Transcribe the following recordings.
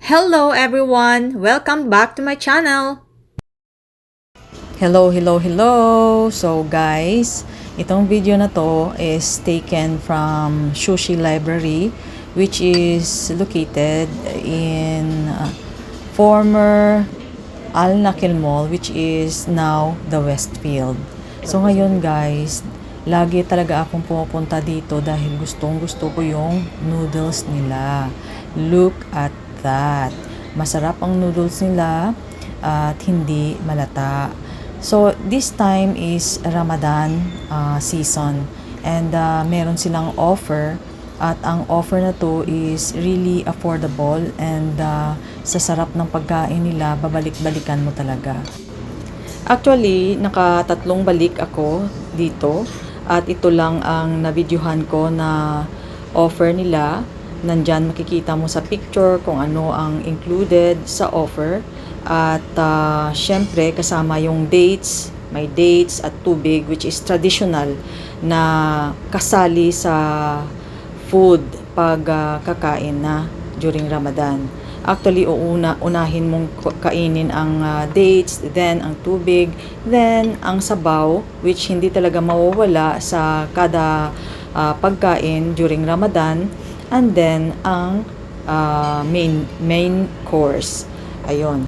Hello everyone! Welcome back to my channel! Hello! So guys, itong video na to is taken from Sushi Library, which is located in former Al Nakil Mall, which is now the Westfield. So ngayon guys, lagi talaga akong pumupunta dito dahil gustong gusto ko yung noodles nila. Look at that. Masarap ang noodles nila at hindi malata. So, this time is Ramadan season and meron silang offer at ang offer na to is really affordable and sa sarap ng pagkain nila, babalik-balikan mo talaga. Actually, nakatatlong balik ako dito at ito lang ang navideohan ko na offer nila. Nandyan makikita mo sa picture kung ano ang included sa offer. At syempre kasama yung dates, may dates at tubig which is traditional na kasali sa food pag kakain na during Ramadan. Actually, unahin mong kainin ang dates, then ang tubig, then ang sabaw which hindi talaga mawawala sa kada pagkain during Ramadan, and then ang main course. Ayun.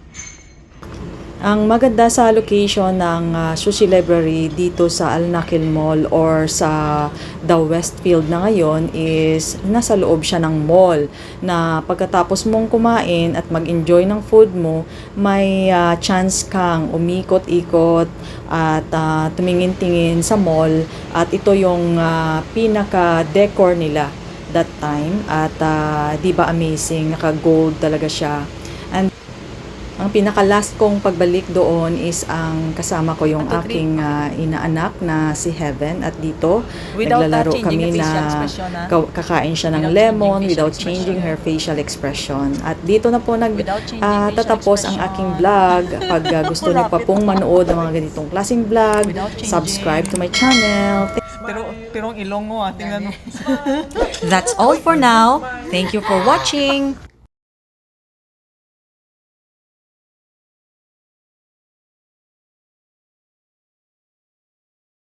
Ang maganda sa location ng Sushi Library dito sa Al Nakil Mall or sa The Westfield na ngayon is nasa loob siya ng mall na pagkatapos mong kumain at mag-enjoy ng food mo, may chance kang umikot-ikot at tumingin-tingin sa mall, at ito yung pinaka-decor nila that time at di ba amazing, naka-gold talaga siya. And ang pinaka-last kong pagbalik doon is ang kasama ko yung aking inaanak na si Heaven, at dito naglalaro kami na kakain siya ng lemon without changing her facial expression. At dito na po tatapos ang aking vlog. Pag gusto niyo pa pong manood ng mga ganitong klaseng vlog, subscribe to my channel. Pero ang ilong mo, tingnan mo. That's all for now. Thank you for watching!